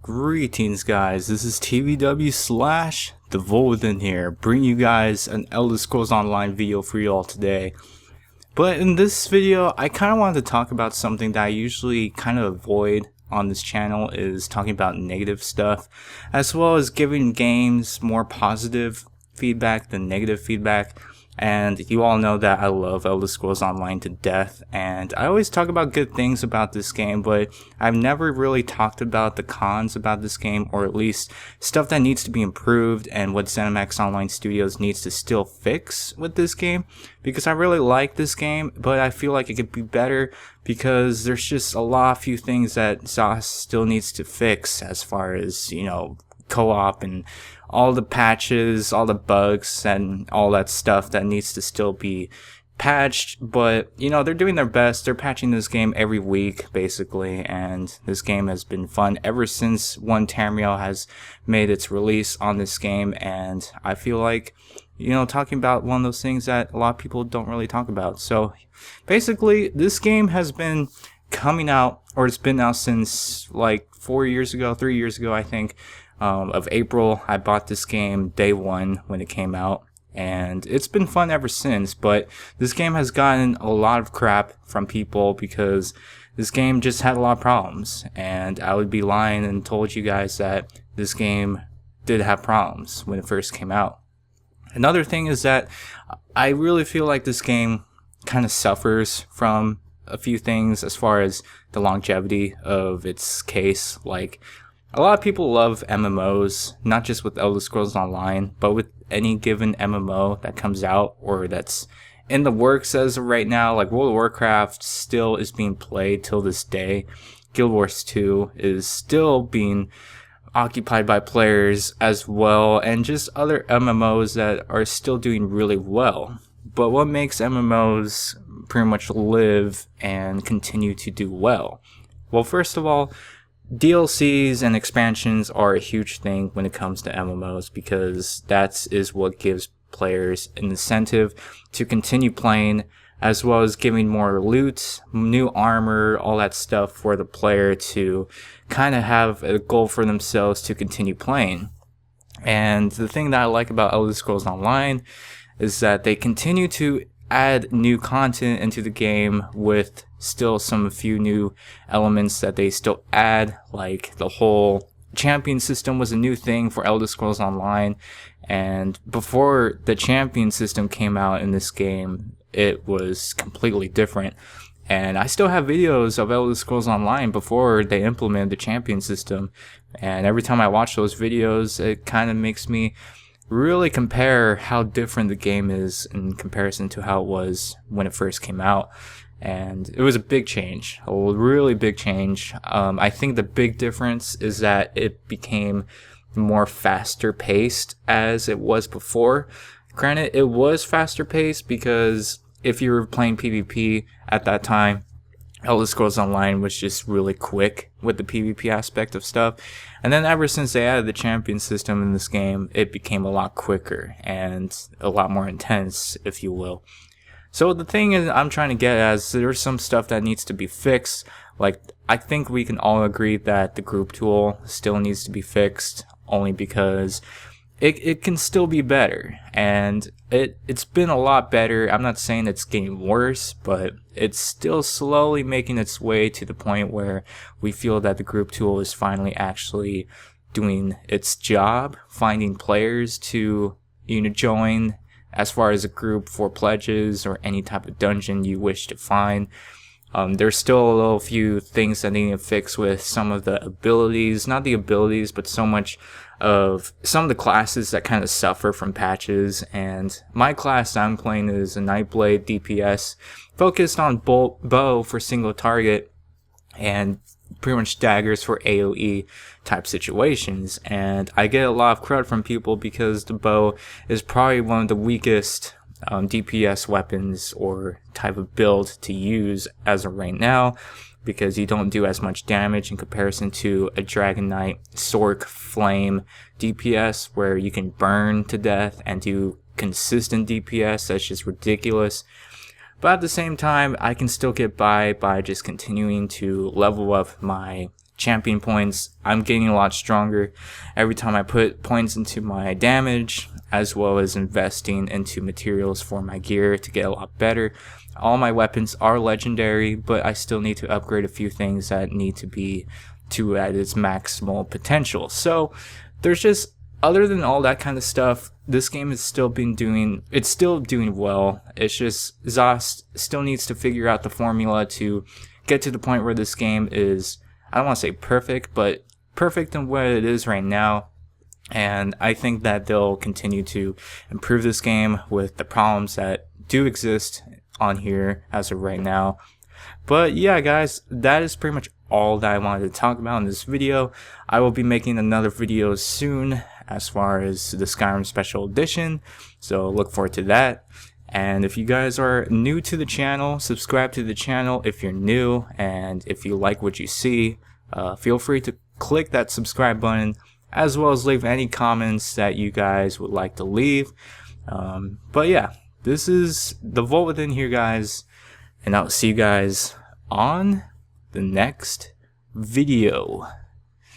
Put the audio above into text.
Greetings guys, this is TVW slash TheVoltWithin here, bringing you guys an Elder Scrolls Online video for you all today. But in this video, I kind of wanted to talk about something that I usually kind of avoid on this channel, is talking about negative stuff, as well as giving games more positive feedback than negative feedback. And you all know that I love Elder Scrolls Online to death, and I always talk about good things about this game, but I've never really talked about the cons about this game, or at least stuff that needs to be improved and what ZeniMax Online Studios needs to still fix with this game, because I really like this game, but I feel like it could be better because there's just a few things that ZOS still needs to fix as far as, you know, co-op and all the patches, all the bugs and all that stuff that needs to still be patched. But you know, they're doing their best. They're patching this game every week basically, and this game has been fun ever since Tamriel has made its release on this game. And I feel like, you know, talking about one of those things that a lot of people don't really talk about. So basically, this game has been coming out, or it's been out since like 3 years ago I think. Of April. I bought this game day one when it came out, and it's been fun ever since. But this game has gotten a lot of crap from people because this game just had a lot of problems, and I would be lying and told you guys that this game did have problems when it first came out. Another thing is that I really feel like this game kind of suffers from a few things as far as the longevity of its case. Like, a lot of people love MMOs, not just with Elder Scrolls Online, but with any given MMO that comes out or that's in the works as of right now. Like World of Warcraft still is being played till this day. Guild Wars 2 is still being occupied by players as well, and just other MMOs that are still doing really well. But what makes MMOs pretty much live and continue to do well? Well, first of all, DLCs and expansions are a huge thing when it comes to MMOs, because that is what gives players an incentive to continue playing, as well as giving more loot, new armor, all that stuff for the player to kind of have a goal for themselves to continue playing. And the thing that I like about Elder Scrolls Online is that they continue to add new content into the game, with still a few new elements that they still add, like the whole champion system was a new thing for Elder Scrolls Online, and before the champion system came out in this game, it was completely different. And I still have videos of Elder Scrolls Online before they implemented the champion system, and every time I watch those videos, it kind of makes me really compare how different the game is in comparison to how it was when it first came out. And it was a big change, a really big change. I think the big difference is that it became more faster paced as it was before. Granted, it was faster paced because if you were playing PvP at that time, Elder Scrolls Online was just really quick with the PvP aspect of stuff. And then ever since they added the champion system in this game, it became a lot quicker and a lot more intense, if you will. So the thing is, I'm trying to get at is there's some stuff that needs to be fixed. Like, I think we can all agree that the group tool still needs to be fixed, only because it can still be better, and it's been a lot better. I'm not saying it's getting worse, but it's still slowly making its way to the point where we feel that the group tool is finally actually doing its job, finding players to, you know, join as far as a group for pledges or any type of dungeon you wish to find. There's still a little few things that need to fix with some of the abilities, not the abilities, but some of the classes that kind of suffer from patches. And my class I'm playing is a Nightblade DPS, focused on bow for single target, and pretty much daggers for AoE type situations. And I get a lot of credit from people because the bow is probably one of the weakest DPS weapons or type of build to use as of right now, because you don't do as much damage in comparison to a Dragon Knight Sorc Flame DPS, where you can burn to death and do consistent DPS. That's just ridiculous. But at the same time, I can still get by just continuing to level up my champion points. I'm getting a lot stronger every time I put points into my damage, as well as investing into materials for my gear to get a lot better. All my weapons are legendary, but I still need to upgrade a few things that need to be at its maximal potential. So there's just, other than all that kind of stuff, this game is still doing well. It's just ZOS still needs to figure out the formula to get to the point where this game is, I don't want to say perfect, but perfect in what it is right now. And I think that they'll continue to improve this game with the problems that do exist on here as of right now. But yeah, guys, that is pretty much all that I wanted to talk about in this video. I will be making another video soon as far as the Skyrim Special Edition, so look forward to that. And if you guys are new to the channel, subscribe to the channel if you're new, and if you like what you see, feel free to click that subscribe button, as well as leave any comments that you guys would like to leave. But yeah, this is TheVoltWithin here, guys, and I'll see you guys on the next video.